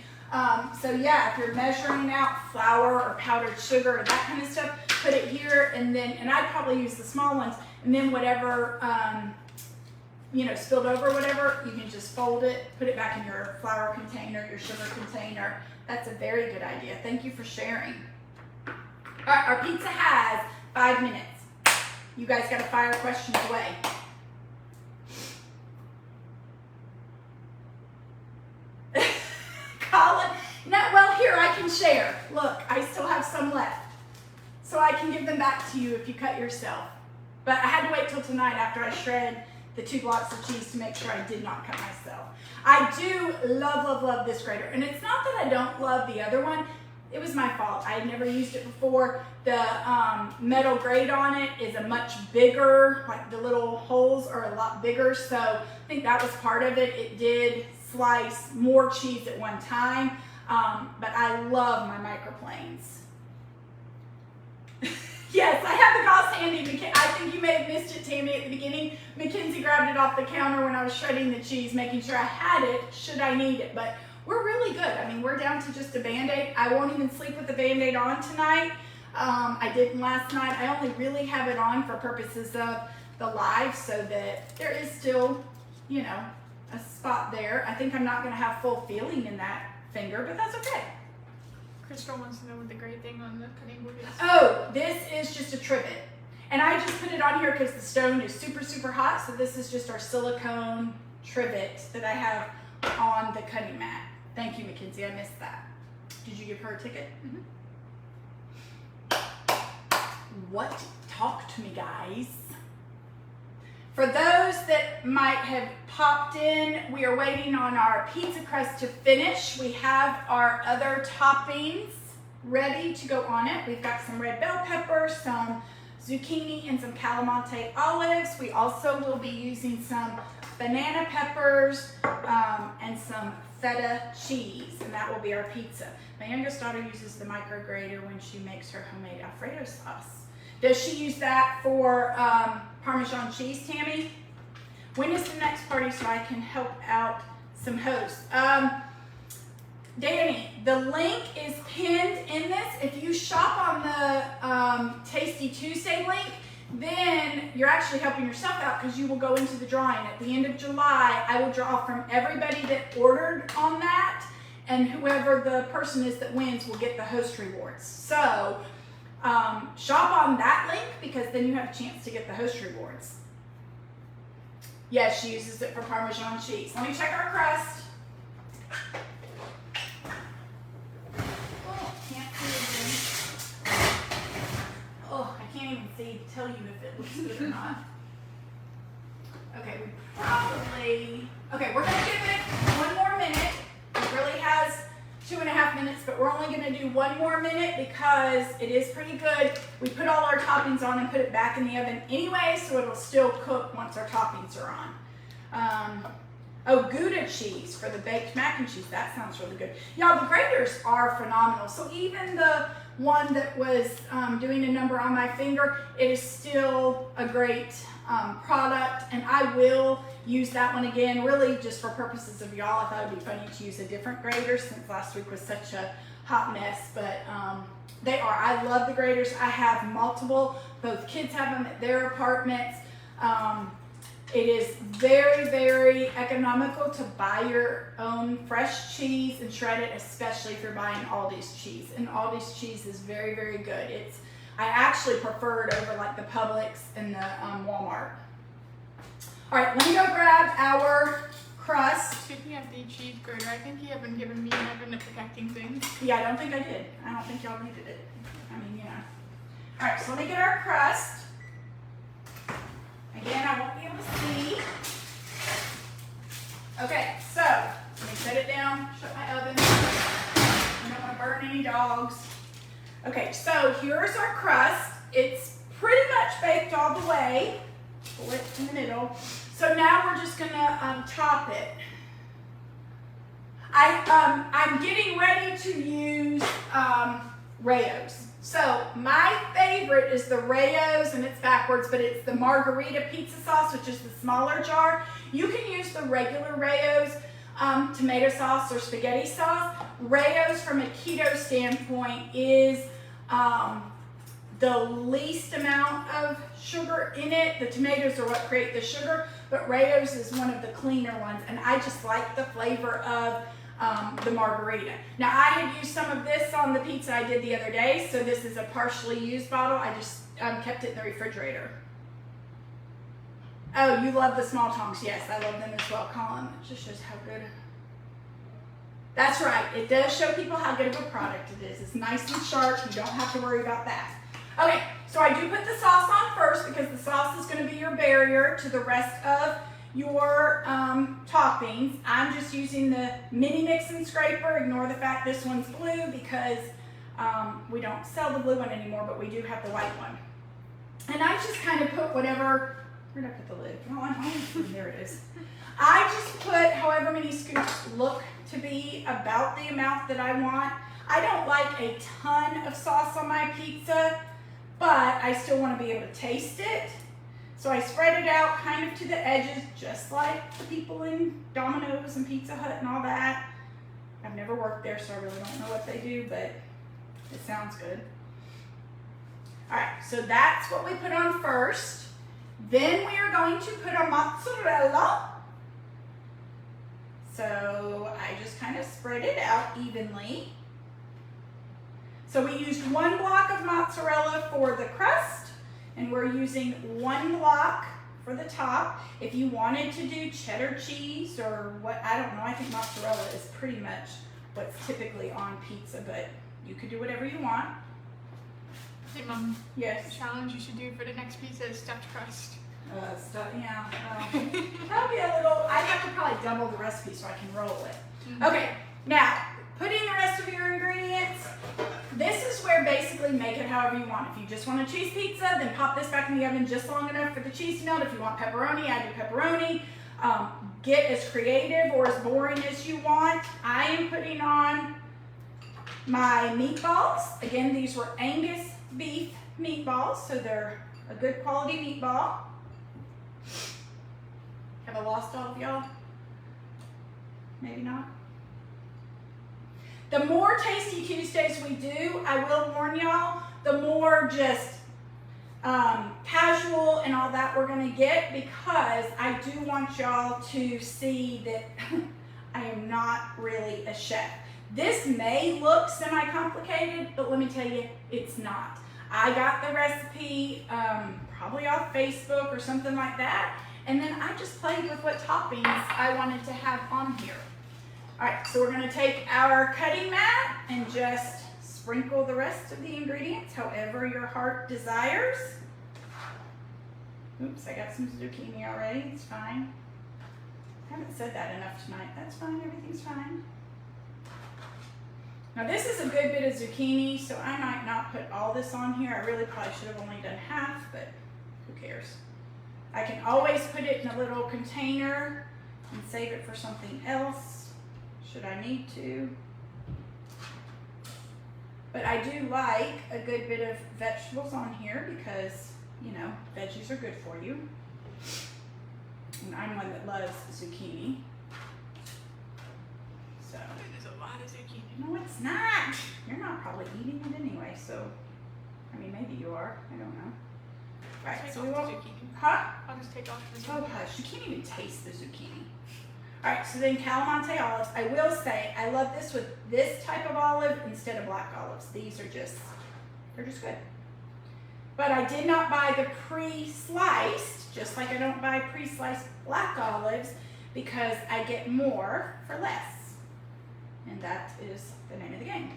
So yeah, if you're measuring out flour or powdered sugar or that kind of stuff, put it here and I'd probably use the small ones, and then whatever, spilled over, whatever, you can just fold it, put it back in your flour container, your sugar container. That's a very good idea. Thank you for sharing. All right, our pizza has 5 minutes. You guys got to fire questions away. Colin, no, well, here, I can share. Look, I still have some left. So I can give them back to you if you cut yourself. But I had to wait till tonight after I shred the 2 blocks of cheese to make sure I did not cut myself. I do love, love, love this grater. And it's not that I don't love the other one. It was my fault. I had never used it before. The metal grate on it is a much bigger, like the little holes are a lot bigger. So I think that was part of it. It did slice more cheese at one time. But I love my microplanes. Yes, I have the gauze handy. I think you may have missed it, Tammy, at the beginning. Mackenzie grabbed it off the counter when I was shredding the cheese, making sure I had it should I need it. But we're really good. I mean, we're down to just a Band-Aid. I won't even sleep with the Band-Aid on tonight. I didn't last night. I only really have it on for purposes of the live so that there is still, a spot there. I think I'm not going to have full feeling in that finger, but that's okay. Crystal wants to know what the great thing on the cutting board is. Oh, this is just a trivet. And I just put it on here because the stone is super, super hot. So this is just our silicone trivet that I have on the cutting mat. Thank you, Mackenzie. I missed that. Did you give her a ticket? Mm-hmm. What? Talk to me, guys. For those that might have popped in, we are waiting on our pizza crust to finish. We have our other toppings ready to go on it. We've got some red bell pepper, some zucchini, and some Calamante olives. We also will be using some banana peppers and some feta cheese, and that will be our pizza. My youngest daughter uses the micro grater when she makes her homemade Alfredo sauce. Does she use that for Parmesan cheese, Tammy? When is the next party so I can help out some hosts? Danny, the link is pinned in this. If you shop on the Tasty Tuesday link, then you're actually helping yourself out because you will go into the drawing. At the end of July, I will draw from everybody that ordered on that, and whoever the person is that wins will get the host rewards. So shop on that link because then you have a chance to get the host rewards. Yes, she uses it for Parmesan cheese. Let me check our crust. Oh, can't see it. Oh, I can't even tell you if it looks good or not. Okay, okay, we're gonna give it 1 more minute. It really has 2.5 minutes, but we're only gonna do 1 more minute because it is pretty good. We put all our toppings on and put it back in the oven anyway, so it'll still cook once our toppings are on. Oh, Gouda cheese for the baked mac and cheese. That sounds really good. Y'all, the graters are phenomenal. So even the one that was doing a number on my finger, it is still a great product, and I will use that one again, really just for purposes of y'all. I thought it'd be funny to use a different grater since last week was such a hot mess, but they are. I love the graters. I have multiple. Both kids have them at their apartments. It is very, very economical to buy your own fresh cheese and shred it, especially if you're buying Aldi's cheese. And Aldi's cheese is very, very good. I actually prefer it over like the Publix and the Walmart. All right, let me go grab our crust. Speaking of the cheese grater, I think you haven't given me enough in the protecting thing. Yeah, I don't think I did. I don't think y'all needed it. I mean, yeah. All right, so let me get our crust. Again, I won't be able to see. Okay, so let me set it down, shut my oven. I don't want to burn any dogs. Okay, so here's our crust. It's pretty much baked all the way. Pull it in the middle. So now we're just gonna top it. I'm getting ready to use Rayo's. So my favorite is the Rayo's, and it's backwards, but it's the Margarita pizza sauce, which is the smaller jar. You can use the regular Rayo's tomato sauce or spaghetti sauce. Rayo's, from a keto standpoint, is the least amount of sugar in it. The tomatoes are what create the sugar, but Rayo's is one of the cleaner ones, and I just like the flavor of the Margarita. Now, I had used some of this on the pizza I did the other day, so this is a partially used bottle. I just kept it in the refrigerator. Oh, you love the small tongs. Yes, I love them as well, Colin. It just shows how good. That's right. It does show people how good of a product it is. It's nice and sharp. You don't have to worry about that. Okay, so I do put the sauce on first because the sauce is going to be your barrier to the rest of your toppings. I'm just using the mini mix and scraper. Ignore the fact this one's blue because we don't sell the blue one anymore, but we do have the white one. And I just kind of put whatever, where'd I put the lid? Oh, there it is. I just put however many scoops look to be about the amount that I want. I don't like a ton of sauce on my pizza, but I still want to be able to taste it. So I spread it out kind of to the edges, just like the people in Domino's and Pizza Hut and all that. I've never worked there, so I really don't know what they do, but it sounds good. All right, so that's what we put on first. Then we are going to put our mozzarella. So I just kind of spread it out evenly. So we used 1 block of mozzarella for the crust, and we're using 1 block for the top. If you wanted to do cheddar cheese or what, I don't know, I think mozzarella is pretty much what's typically on pizza, but you could do whatever you want. Hey, Mom. Yes. The challenge you should do for the next pizza is stuffed crust. Yeah, that'll be a little, I'd have to probably double the recipe so I can roll it. Mm-hmm. Okay, now, putting the rest of your ingredients, this is where basically make it however you want. If you just want a cheese pizza, then pop this back in the oven just long enough for the cheese to melt. If you want pepperoni, I do pepperoni. Get as creative or as boring as you want. I am putting on my meatballs. Again, these were Angus beef meatballs, so they're a good quality meatball. Have I lost all of y'all? Maybe not. The more Tasty Tuesdays we do, I will warn y'all, the more just casual and all that we're gonna get, because I do want y'all to see that I am not really a chef. This may look semi-complicated, but let me tell you, it's not. I got the recipe probably off Facebook or something like that, and then I just played with what toppings I wanted to have on here. All right, so we're gonna take our cutting mat and just sprinkle the rest of the ingredients however your heart desires. Oops, I got some zucchini already, it's fine. I haven't said that enough tonight. That's fine, everything's fine. Now this is a good bit of zucchini, so I might not put all this on here. I really probably should have only done half, but who cares? I can always put it in a little container and save it for something else, should I need to. But I do like a good bit of vegetables on here because, you know, veggies are good for you. And I'm one that loves zucchini. So. There's a lot of zucchini. No, it's not. You're not probably eating it anyway, so. I mean, maybe you are. I don't know. Right, Take so off we the will. zucchini. Huh? I'll just take off the Oh zucchini. hush, you can't even taste the zucchini. All right, so then Calamante olives. I will say, I love this with this type of olive instead of black olives. These are just, they're just good. But I did not buy the pre-sliced, just like I don't buy pre-sliced black olives, because I get more for less. And that is the name of the game.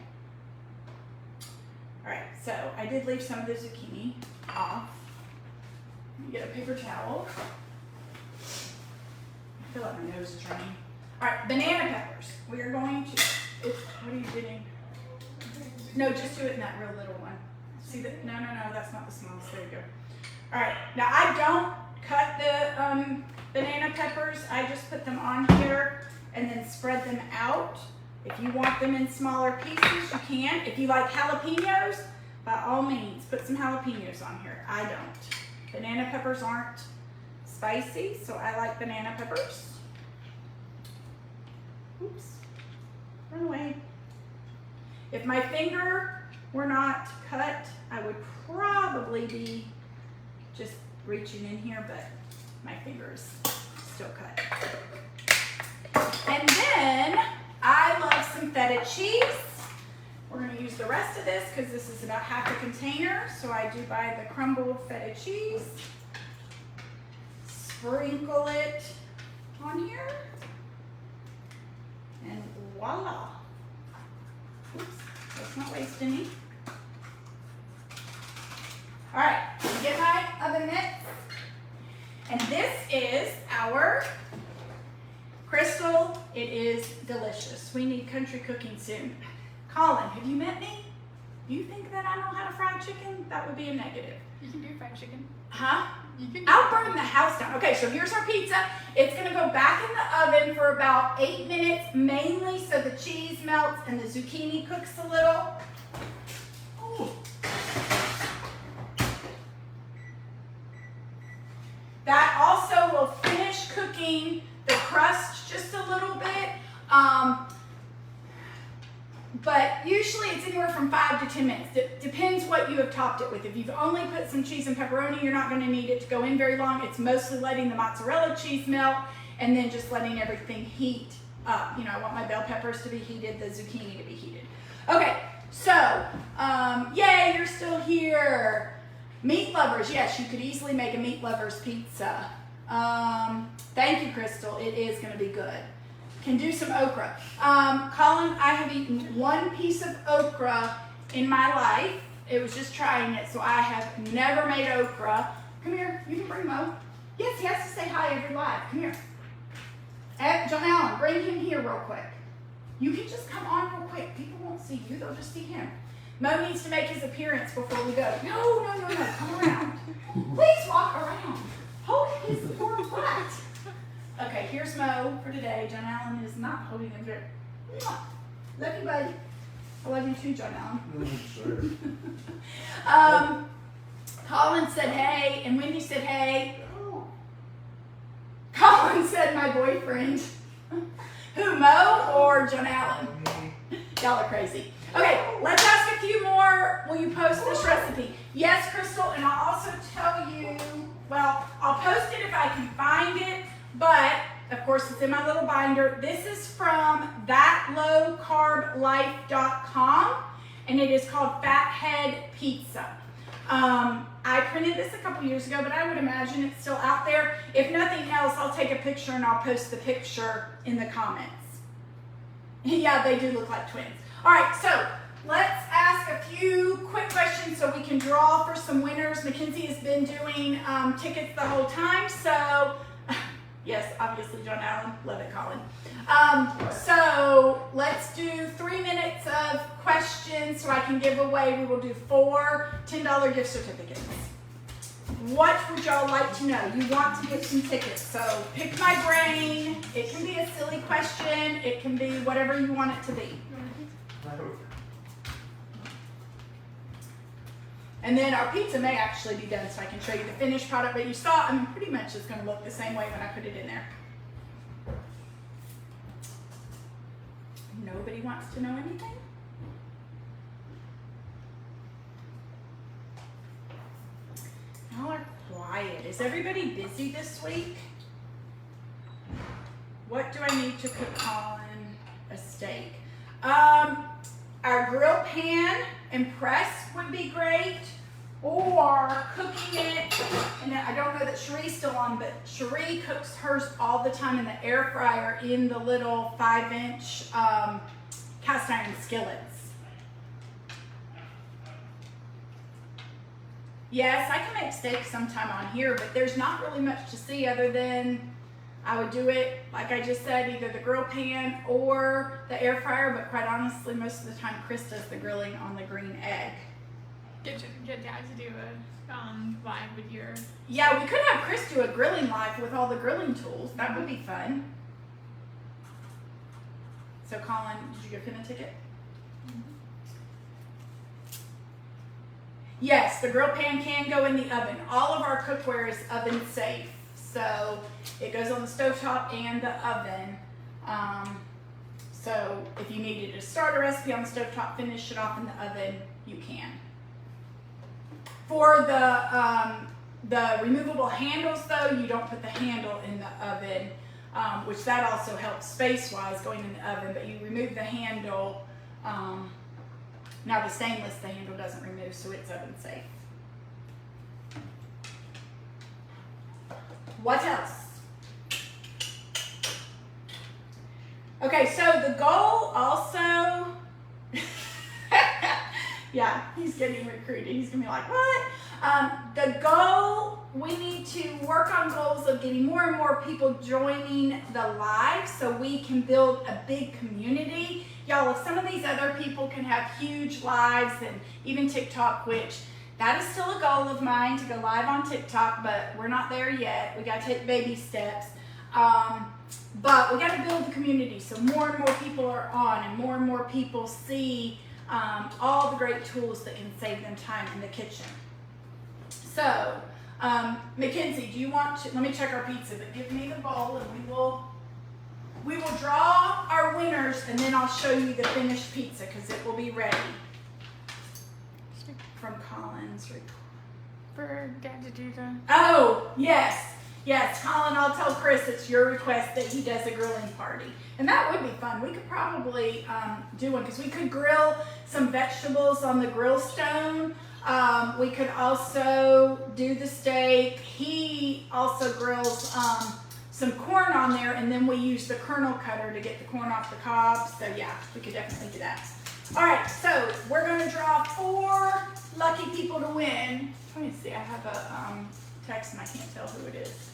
All right, so I did leave some of the zucchini off. Let me get a paper towel. I feel like my nose is running. All right, banana peppers. We are going to, what are you doing? No, just do it in that real little one. See that? No, that's not the smallest. There you go. All right, now I don't cut the banana peppers. I just put them on here and then spread them out. If you want them in smaller pieces, you can. If you like jalapenos, by all means, put some jalapenos on here. I don't. Banana peppers aren't spicy, so I like banana peppers. Oops, run away. If my finger were not cut, I would probably be just reaching in here, but my finger is still cut. And then I love some feta cheese. We're going to use the rest of this because this is about half a container. So I do buy the crumbled feta cheese. Sprinkle it on here. And voila. Oops, let's not waste any. All right, get my oven mitt. And this is our Crystal. It is delicious. We need country cooking soon. Colin, have you met me? You think that I know how to fry chicken? That would be a negative. You can do fried chicken. Huh? You can. I'll burn the house down. Okay, so here's our pizza. It's gonna go back in the oven for about 8 minutes, mainly so the cheese melts and the zucchini cooks a little. Ooh. That also will finish cooking the crust just a little bit. But usually it's anywhere from 5 to 10 minutes. Depends what you have topped it with. If you've only put some cheese and pepperoni, you're not going to need it to go in very long. It's mostly letting the mozzarella cheese melt and then just letting everything heat up. You know, I want my bell peppers to be heated, the zucchini to be heated. Okay, so, yay, you're still here. Meat lovers, yes, you could easily make a meat lovers pizza. Thank you, Crystal. It is going to be good. Can do some okra. Colin, I have eaten 1 piece of okra in my life. It was just trying it, so I have never made okra. Come here, you can bring Mo. Yes, he has to say hi every live. Come here. John Allen, bring him here real quick. You can just come on real quick. People won't see you, they'll just see him. Mo needs to make his appearance before we go. No, come around. Please walk around. Hold his poor butt. Okay, here's Mo for today. John Allen is not holding him very. Love you, buddy. I love you too, John Allen. Colin said hey, and Wendy said hey. Colin said my boyfriend. Who, Mo or John Allen? Y'all are crazy. Okay, let's ask a few more. Will you post this recipe? Yes, Crystal, and I'll also tell you, well, I'll post it if I can find it. But, of course, it's in my little binder. This is from thatlowcarblife.com, and it is called Fathead Pizza. I printed this a couple years ago, but I would imagine it's still out there. If nothing else, I'll take a picture and I'll post the picture in the comments. Yeah, they do look like twins. All right, so let's ask a few quick questions so we can draw for some winners. Mackenzie has been doing tickets the whole time, so... Yes, obviously, John Allen. Love it, Colin. So let's do 3 minutes of questions so I can give away. We will do 4 $10 gift certificates. What would y'all like to know? You want to get some tickets, so pick my brain. It can be a silly question. It can be whatever you want it to be. And then our pizza may actually be done, so I can show you the finished product. But you saw, I mean, pretty much it's going to look the same way when I put it in there. Nobody wants to know anything? Y'all are quiet. Is everybody busy this week? What do I need to cook on a steak? Our grill pan and press would be great, or cooking it, and I don't know that Cherie's still on, but Cherie cooks hers all the time in the air fryer in the little 5-inch cast iron skillets. Yes, I can make steak sometime on here, but there's not really much to see other than I would do it, like I just said, either the grill pan or the air fryer, but quite honestly, most of the time Chris does the grilling on the green egg. Get dad to do a live with your... Yeah, we could have Chris do a grilling live with all the grilling tools. That would be fun. So Colin, did you give him a ticket? Yes, the grill pan can go in the oven. All of our cookware is oven safe. So it goes on the stovetop and the oven. So if you needed to start a recipe on the stovetop, finish it off in the oven, you can. For the removable handles though, you don't put the handle in the oven, which that also helps space-wise going in the oven, but you remove the handle. Now the stainless, the handle doesn't remove, so it's oven safe. What else? Okay, so the goal also, yeah, he's getting recruited. He's gonna be like, what? The goal, we need to work on goals of getting more and more people joining the live so we can build a big community. Y'all, if some of these other people can have huge lives and even TikTok, which that is still a goal of mine to go live on TikTok, but we're not there yet. We got to take baby steps. But we got to build the community so more and more people are on and more people see all the great tools that can save them time in the kitchen. So, Mackenzie, do you want to, let me check our pizza, but give me the bowl and we will draw our winners and then I'll show you the finished pizza because it will be ready. From Colin's report. For dad to do the... Oh, yes. Yes, Colin, I'll tell Chris it's your request that he does a grilling party. And that would be fun. We could probably do one because we could grill some vegetables on the grill stone. We could also do the steak. He also grills some corn on there, and then we use the kernel cutter to get the corn off the cob. So yeah, we could definitely do that. All right, so we're going to draw 4 lucky people to win. Let me see, I have a text and I can't tell who it is.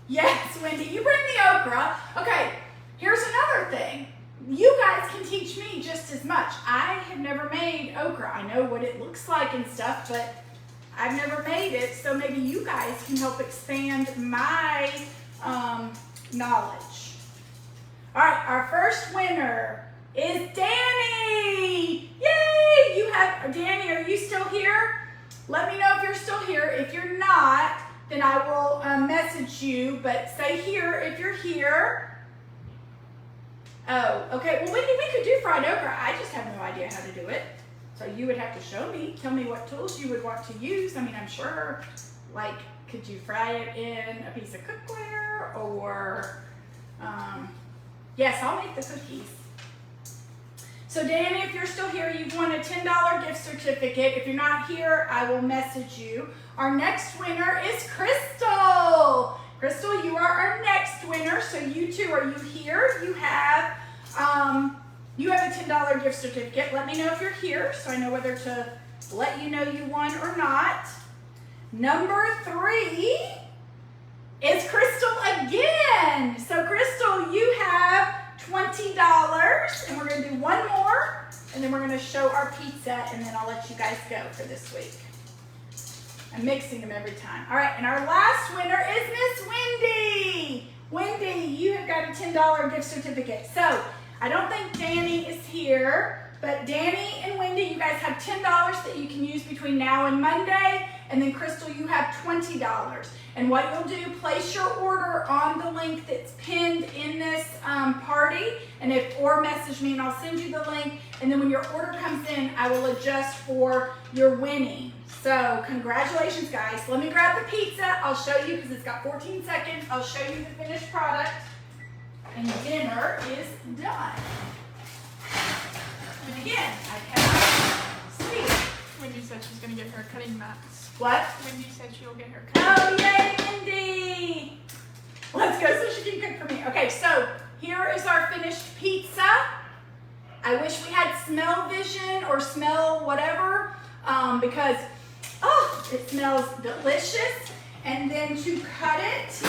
Yes, Wendy, you bring the okra. Okay, here's another thing. You guys can teach me just as much. I have never made okra. I know what it looks like and stuff, but I've never made it, so maybe you guys can help expand my knowledge. All right, our first winner is Danny. Yay! You have, Danny, are you still here? Let me know if you're still here. If you're not, then I will message you, but say here if you're here. Oh, okay. Well, Wendy, we could do fried okra. I just have no idea how to do it. So you would have to show me, tell me what tools you would want to use. I mean, I'm sure, like, could you fry it in a piece of cookware or, yes, I'll make the cookies. So Danny, if you're still here, you've won a $10 gift certificate. If you're not here, I will message you. Our next winner is Crystal. Crystal, you are our next winner. So you two, are you here? You have a $10 gift certificate. Let me know if you're here so I know whether to let you know you won or not. Number 3 is Crystal again. So Crystal, you have $20, and we're going to do one more, and then we're going to show our pizza, and then I'll let you guys go for this week. I'm mixing them every time. All right, and our last winner is Miss Wendy. Wendy, you have got a $10 gift certificate. So I don't think Danny is here, but Danny and Wendy, you guys have $10 that you can use between now and Monday, and then Crystal, you have $20 $20. And what you'll do, place your order on the link that's pinned in this party, or message me and I'll send you the link. And then when your order comes in, I will adjust for your winning. So congratulations, guys. Let me grab the pizza. I'll show you because it's got 14 seconds. I'll show you the finished product. And dinner is done. And again, I cannot see. Wendy said she's going to get her cutting mats. What? Wendy said she'll get her cutting mats. Oh, yay, Wendy! Let's go so she can cook for me. Okay, so here is our finished pizza. I wish we had smell vision or smell whatever because, it smells delicious. And then to cut it,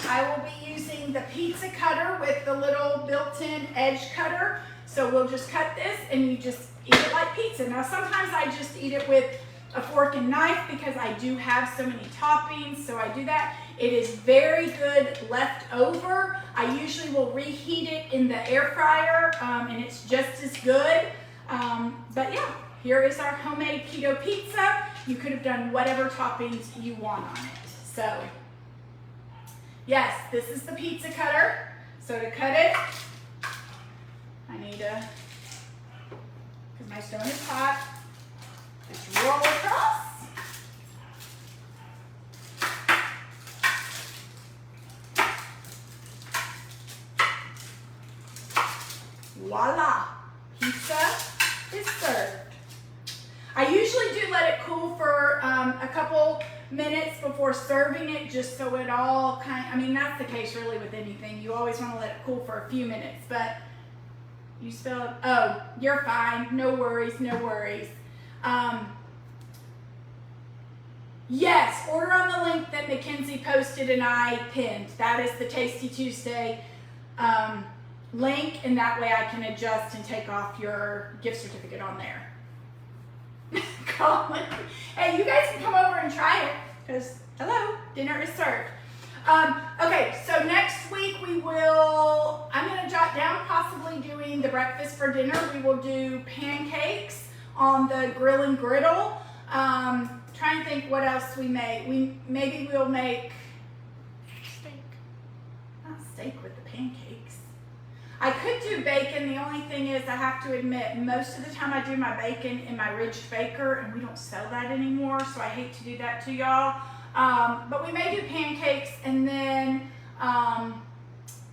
I will be using the pizza cutter with the little built-in edge cutter. So we'll just cut this and you just eat it like pizza. Now sometimes I just eat it with a fork and knife because I do have so many toppings, so I do that. It is very good left over. I usually will reheat it in the air fryer and it's just as good. But yeah, here is our homemade keto pizza. You could have done whatever toppings you want on it. So yes, this is the pizza cutter. So to cut it, I need to, because my stone is hot, just roll across. Voila, pizza is served. I usually do let it cool for a couple minutes before serving it, just so it all that's the case really with anything. You always want to let it cool for a few minutes, but you spilled, oh, you're fine. No worries, no worries. Yes, order on the link that Mackenzie posted and I pinned. That is the Tasty Tuesday link, and that way I can adjust and take off your gift certificate on there. Colin. Hey, you guys can come over and try it because, hello, dinner is served. Okay, so next week I'm going to jot down possibly doing the breakfast for dinner. We will do pancakes on the grill and griddle. Trying to think what else we make. Maybe we'll make steak. Not steak with the pancakes. I could do bacon. The only thing is I have to admit most of the time I do my bacon in my Ridged Baker and we don't sell that anymore, so I hate to do that to y'all. But we may do pancakes, and then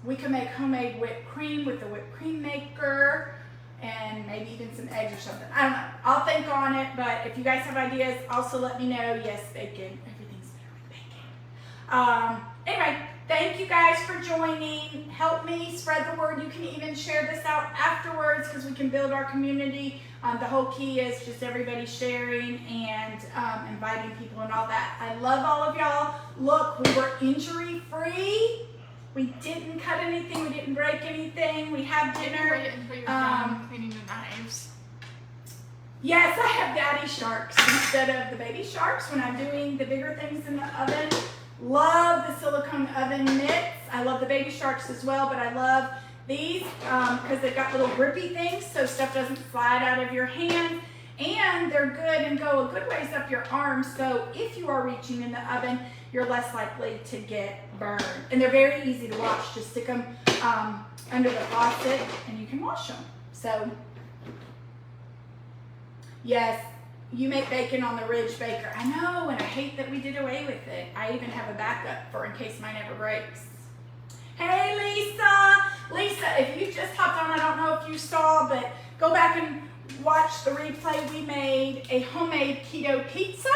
we can make homemade whipped cream with the whipped cream maker and maybe even some eggs or something. I don't know. I'll think on it, but if you guys have ideas, also let me know. Yes, bacon. Everything's better with bacon. Anyway, thank you guys for joining. Help me spread the word. You can even share this out afterwards because we can build our community. The whole key is just everybody sharing and inviting people and all that. I love all of y'all. Look, we were injury-free. We didn't cut anything. We didn't break anything. We have dinner. Until you're done cleaning the knives. Yes, I have daddy sharks instead of the baby sharks when I'm doing the bigger things in the oven. Love the silicone oven mitts. I love the baby sharks as well, but I love these because they've got little grippy things so stuff doesn't slide out of your hand, and they're good and go a good ways up your arm, so if you are reaching in the oven, you're less likely to get burned. And they're very easy to wash. Just stick them under the faucet and you can wash them. So yes, you make bacon on the Ridged Baker. I know, and I hate that we did away with it. I even have a backup for in case mine ever breaks. Hey, Lisa. Lisa, if you just hopped on, I don't know if you saw, but go back and watch the replay. We made a homemade keto pizza.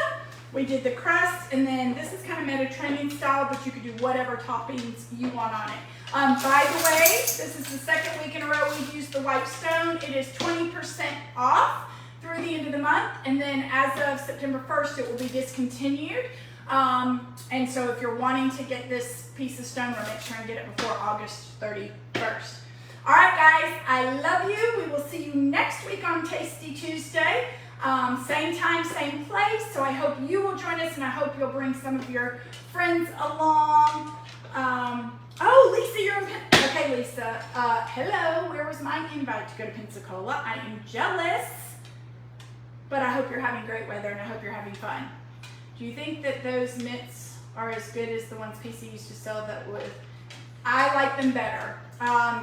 We did the crust, and then this is kind of Mediterranean style, but you could do whatever toppings you want on it. By the way, this is the second week in a row we've used the white stone. It is 20% off through the end of the month, and then as of September 1st, it will be discontinued. And so if you're wanting to get this piece of stoneware, make sure and get it before August 31st. All right, guys, I love you. We will see you next week on Tasty Tuesday. Same time, same place. So I hope you will join us, and I hope you'll bring some of your friends along. Oh, Lisa, you're in okay, Lisa. Hello, where was my invite to go to Pensacola? I am jealous, but I hope you're having great weather, and I hope you're having fun. Do you think that those mitts are as good as the ones PC used to sell that would? I like them better.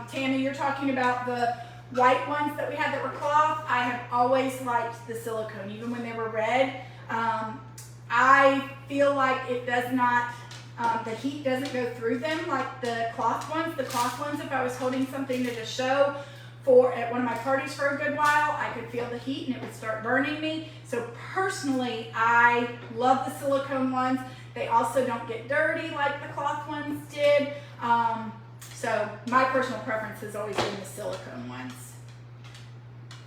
Tammy, you're talking about the white ones that we had that were cloth. I have always liked the silicone, even when they were red. I feel like it does not, the heat doesn't go through them like the cloth ones. The cloth ones, if I was holding something at a show at one of my parties for a good while, I could feel the heat and it would start burning me. So personally, I love the silicone ones. They also don't get dirty like the cloth ones did. So my personal preference has always been the silicone ones.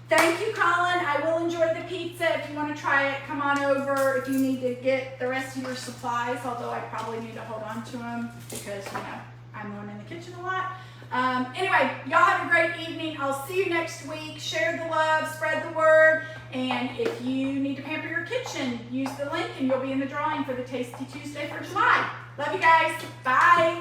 Thank you, Colin. I will enjoy the pizza. If you want to try it, come on over. If you need to get the rest of your supplies, although I probably need to hold on to them because, you know, I'm the one in the kitchen a lot. Anyway, y'all have a great evening. I'll see you next week. Share the love, spread the word, and if you need to pamper your kitchen, use the link and you'll be in the drawing for the Tasty Tuesday for July. Love you guys. Bye.